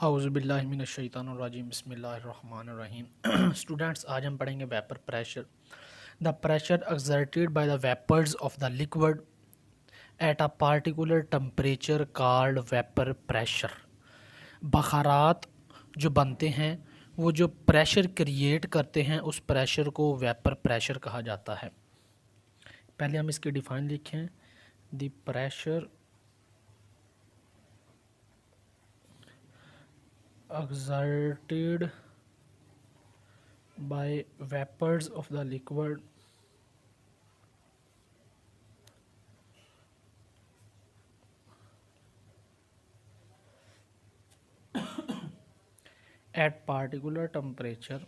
औज़ुबिल्लाहिमिनश्शैतानिर्रजीम बिस्मिल्लाहिर्रहमानिर्रहीम। स्टूडेंट्स, आज हम पढ़ेंगे vapour pressure. The pressure exerted by the vapours of the liquid at a particular temperature called vapour pressure. बखारात जो बनते हैं वो जो प्रेशर क्रिएट करते हैं उस प्रेशर को वेपर प्रेशर कहा जाता है। पहले हम इसकी डिफाइन लिखें। The pressure exerted by vapors of the liquid at particular temperature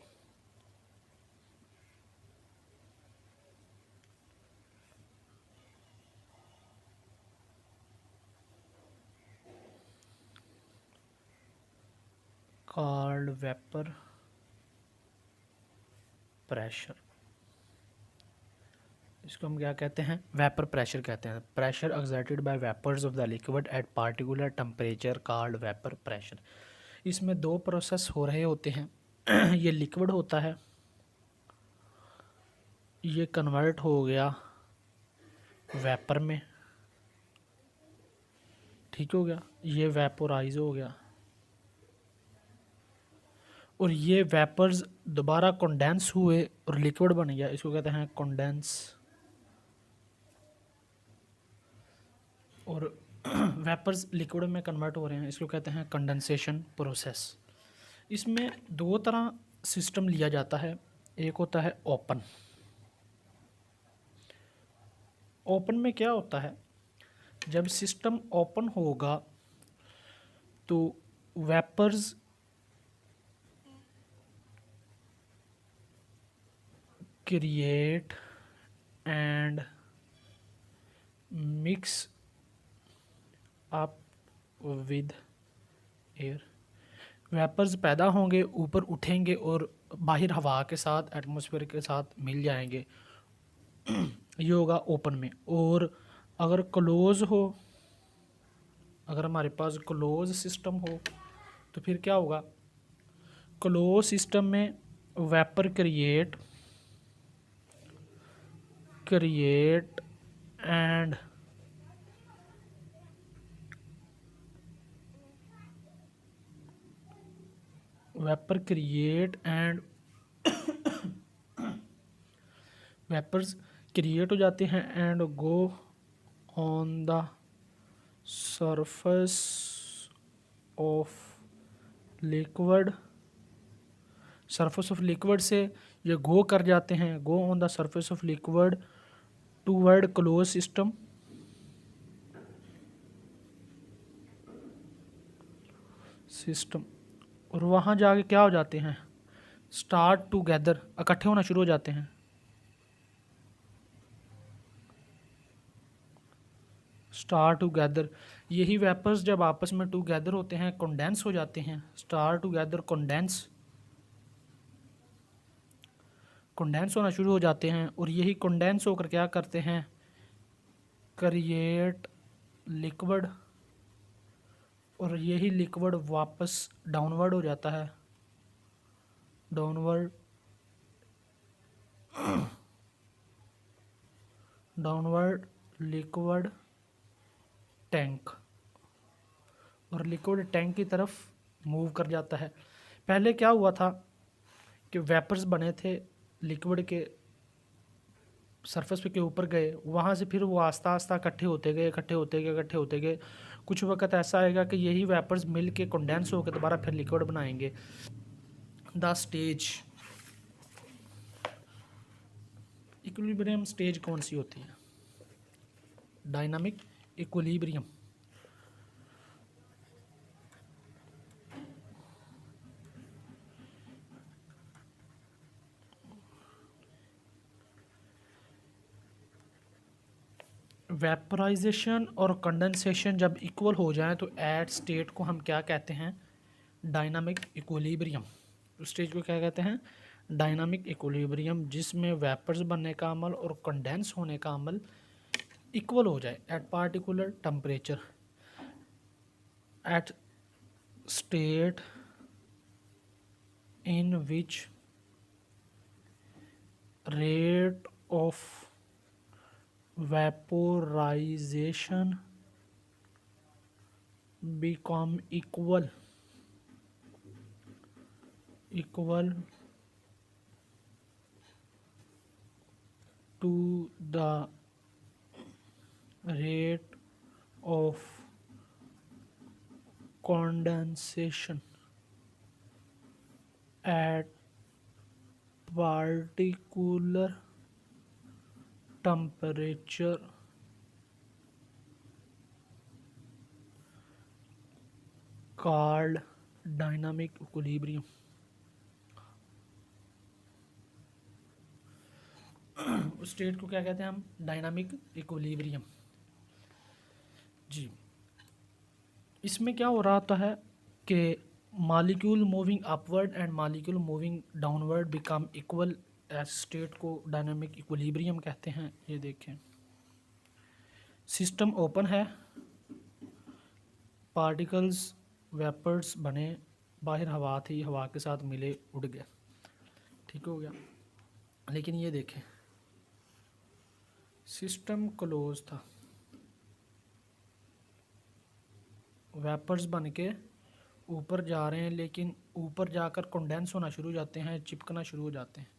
called vapor pressure। इसको हम क्या कहते हैं? वेपर प्रेशर कहते हैं। Pressure exerted by vapours of the liquid at particular temperature called vapour pressure. इसमें दो प्रोसेस हो रहे होते हैं। ये लिक्विड होता है, ये कन्वर्ट हो गया वेपर में, ठीक हो गया, ये वेपोराइज हो गया, और ये वेपर्स दोबारा कंडेंस हुए और लिक्विड बन गया। इसको कहते हैं कंडेंस। और वेपर्स लिक्विड में कन्वर्ट हो रहे हैं, इसको कहते हैं कंडेंसेशन प्रोसेस। इसमें दो तरह सिस्टम लिया जाता है। एक होता है ओपन। ओपन में क्या होता है? जब सिस्टम ओपन होगा तो vapours create and mix up with air. Vapours पैदा होंगे, ऊपर उठेंगे और बाहर हवा के साथ, एटमॉस्फेयर के साथ मिल जाएंगे। ये होगा ओपन में। और अगर क्लोज हो, अगर हमारे पास क्लोज सिस्टम हो तो फिर क्या होगा? क्लोज सिस्टम में vapour create and vapour create and vapours create हो जाते हैं and go on the surface of liquid. Surface of liquid से ये गो कर जाते हैं, go on the surface of liquid toward close system. और वहाँ जाके क्या हो जाते हैं? स्टार्ट टूगेदर, इकट्ठे होना शुरू हो जाते हैं। स्टार टूगेदर, यही वेपर्स जब आपस में टूगेदर होते हैं कंडेंस हो जाते हैं। स्टार टूगेदर कंडेंस होना शुरू हो जाते हैं, और यही कंडेंस होकर क्या करते हैं? Create liquid. और यही लिक्विड वापस डाउनवर्ड हो जाता है, डाउनवर्ड लिक्विड टैंक, और लिक्विड टैंक की तरफ मूव कर जाता है। पहले क्या हुआ था कि वेपर्स बने थे लिक्विड के सरफेस पे के ऊपर गए, वहाँ से फिर वो आस्ता आस्ता इकट्ठे होते गए। कुछ वक्त ऐसा आएगा कि यही वेपर्स मिल के कंडेंस होकर दोबारा फिर लिक्विड बनाएंगे। द स्टेज, इक्विलिब्रियम स्टेज कौन सी होती है? Dynamic equilibrium. वेपराइजेशन और कंडेंसेशन जब इक्वल हो जाए तो एट स्टेट को हम क्या कहते हैं? Dynamic equilibrium. स्टेज को क्या कहते हैं? डायनामिक इक्विलिब्रियम, जिसमें वेपर्स बनने का अमल और कंडेंस होने का अमल इक्वल हो जाए at particular temperature. At state in which rate of vaporization become equal to the rate of condensation at particular temperature called dynamic equilibrium। उस स्टेट को क्या कहते हैं हम? Dynamic equilibrium. जी, इसमें क्या हो रहा होता है कि molecule moving upward and molecule moving downward become equal, S state को डायनामिक इक्विलिब्रियम कहते हैं। ये देखें, सिस्टम ओपन है, पार्टिकल्स वेपर्स बने, बाहर हवा थी, हवा के साथ मिले, उड़ गए, ठीक हो गया। लेकिन ये देखें, सिस्टम क्लोज था, वेपर्स बन के ऊपर जा रहे हैं, लेकिन ऊपर जाकर कंडेंस होना शुरू हो जाते हैं, चिपकना शुरू हो जाते हैं।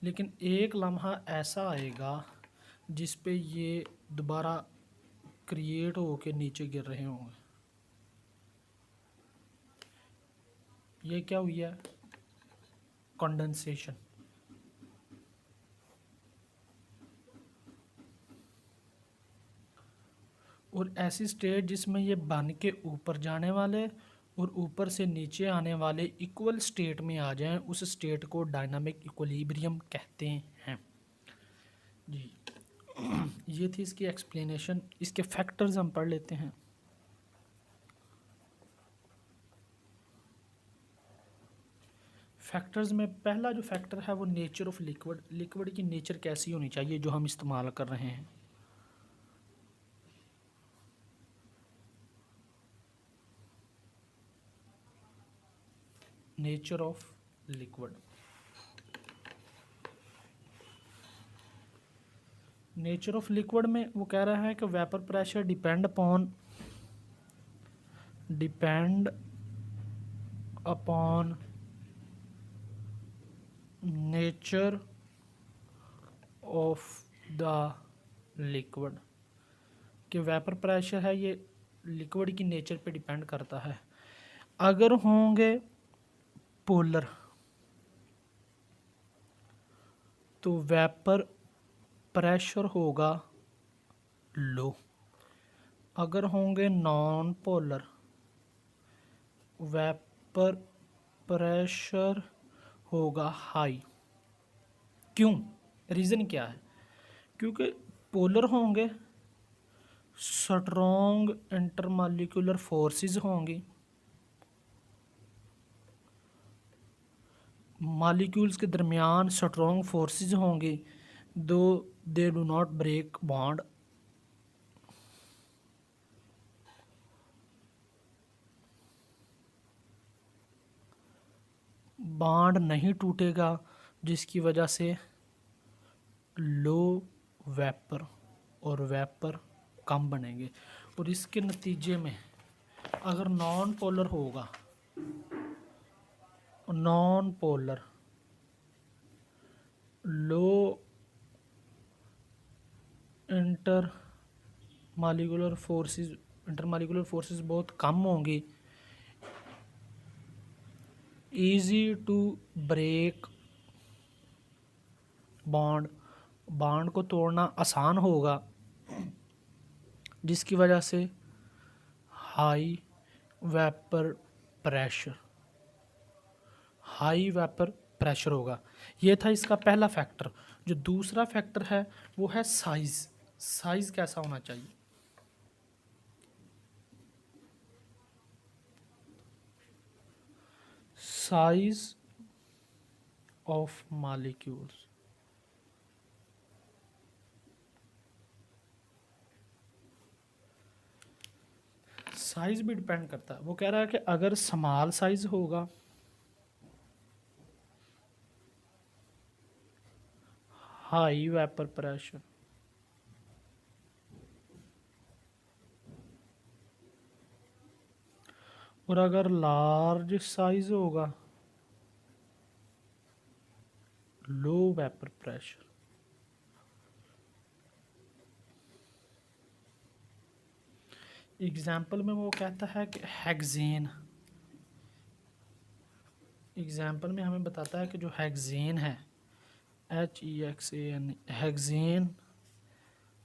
लेकिन एक लम्हा ऐसा आएगा जिस पे ये दोबारा क्रिएट हो के नीचे गिर रहे होंगे। ये क्या हुई है? कंडेंसेशन। और ऐसी स्टेट जिसमें ये बन के ऊपर जाने वाले और ऊपर से नीचे आने वाले इक्वल स्टेट में आ जाएं, उस स्टेट को डायनामिक इक्विलिब्रियम कहते हैं। जी, ये थी इसकी एक्सप्लेनेशन। इसके फैक्टर्स हम पढ़ लेते हैं। फैक्टर्स में पहला जो फैक्टर है वो नेचर ऑफ लिक्विड। लिक्विड की नेचर कैसी होनी चाहिए जो हम इस्तेमाल कर रहे हैं। Nature of liquid, nature of liquid में वो कह रहा है कि vapour pressure depend upon nature of the liquid. कि वेपर प्रेशर है ये लिक्विड की नेचर पे डिपेंड करता है। अगर होंगे पोलर तो वेपर प्रेशर होगा लो, अगर होंगे नॉन पोलर वेपर प्रेशर होगा हाई। क्यों? रीज़न क्या है? क्योंकि पोलर होंगे, स्ट्रॉन्ग इंटरमॉलिक्यूलर फोर्सेस होंगी, मॉलिक्यूल्स के दरमियान स्ट्रॉन्ग फोर्सेस होंगी, though they do not break bond. Bond नहीं टूटेगा, जिसकी वजह से लो वेपर और वेपर कम बनेंगे। और इसके नतीजे में अगर नॉन पोलर होगा, नॉन पोलर लो इंटरमॉलिक्यूलर फोर्सेस बहुत कम होंगी, इजी टू ब्रेक बॉन्ड को तोड़ना आसान होगा, जिसकी वजह से हाई वेपर प्रेशर होगा। ये था इसका पहला फैक्टर। जो दूसरा फैक्टर है वो है साइज कैसा होना चाहिए। साइज ऑफ मॉलिक्यूल्स, साइज भी डिपेंड करता है। वो कह रहा है कि अगर स्मॉल साइज होगा, हाई वेपर प्रेशर, और अगर लार्ज साइज होगा, लो वेपर प्रेशर। एग्जाम्पल में वो कहता है कि हेक्सेन, एग्जाम्पल में हमें बताता है कि जो हेक्सेन है, HEXAN, hexane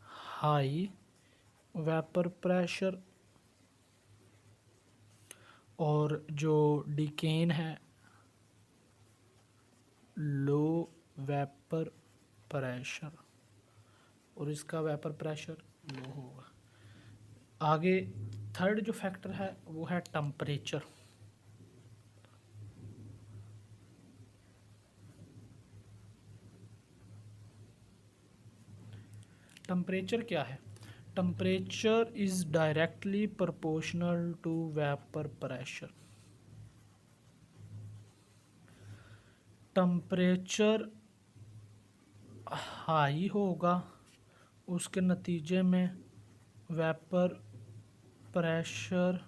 high vapour pressure, और जो डिकेन है लो वेपर प्रेशर, और इसका वेपर प्रेशर लो होगा। आगे थर्ड जो फैक्टर है वो है टेम्परेचर। टेम्परेचर क्या है? Temperature is directly proportional to vapour pressure. Temperature high होगा, उसके नतीजे में वेपर प्रेशर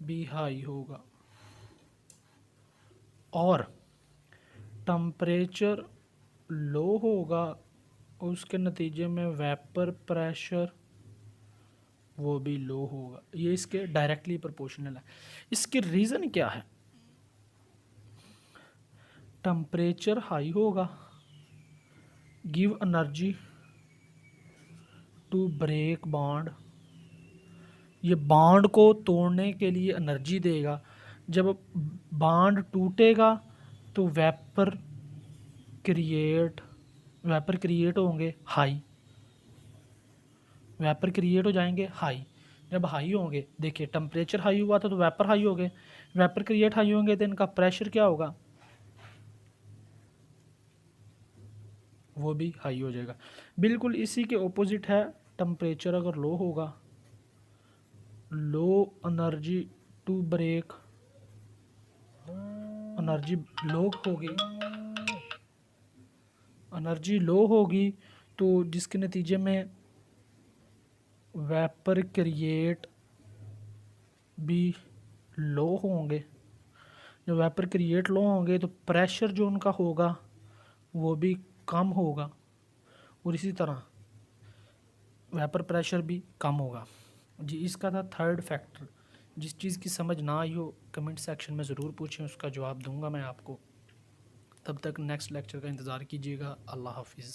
भी हाई होगा, और टेम्परेचर लो होगा, उसके नतीजे में वेपर प्रेशर वो भी लो होगा। ये इसके डायरेक्टली प्रोपोर्शनल है। इसके रीज़न क्या है? टेम्परेचर हाई होगा, give energy to break bond, ये बॉन्ड को तोड़ने के लिए एनर्जी देगा। जब बॉन्ड टूटेगा तो वेपर क्रिएट होंगे हाई, वेपर क्रिएट हो जाएंगे हाई। जब हाई होंगे, देखिए टेम्परेचर हाई हुआ था तो वेपर हाई हो गए, वेपर क्रिएट हाई होंगे तो इनका प्रेशर क्या होगा? वो भी हाई हो जाएगा। बिल्कुल इसी के ऑपोजिट है, टेम्परेचर अगर लो होगा, low energy to break, energy low होगी तो जिसके नतीजे में वेपर क्रिएट भी लो होंगे। जब वेपर क्रिएट लो होंगे तो प्रेशर जो उनका होगा वो भी कम होगा, और इसी तरह वेपर प्रेशर भी कम होगा। जी, इसका था थर्ड फैक्टर। जिस चीज़ की समझ ना आई हो कमेंट सेक्शन में ज़रूर पूछें, उसका जवाब दूंगा मैं आपको। तब तक नेक्स्ट लेक्चर का इंतज़ार कीजिएगा। अल्लाह हाफिज़।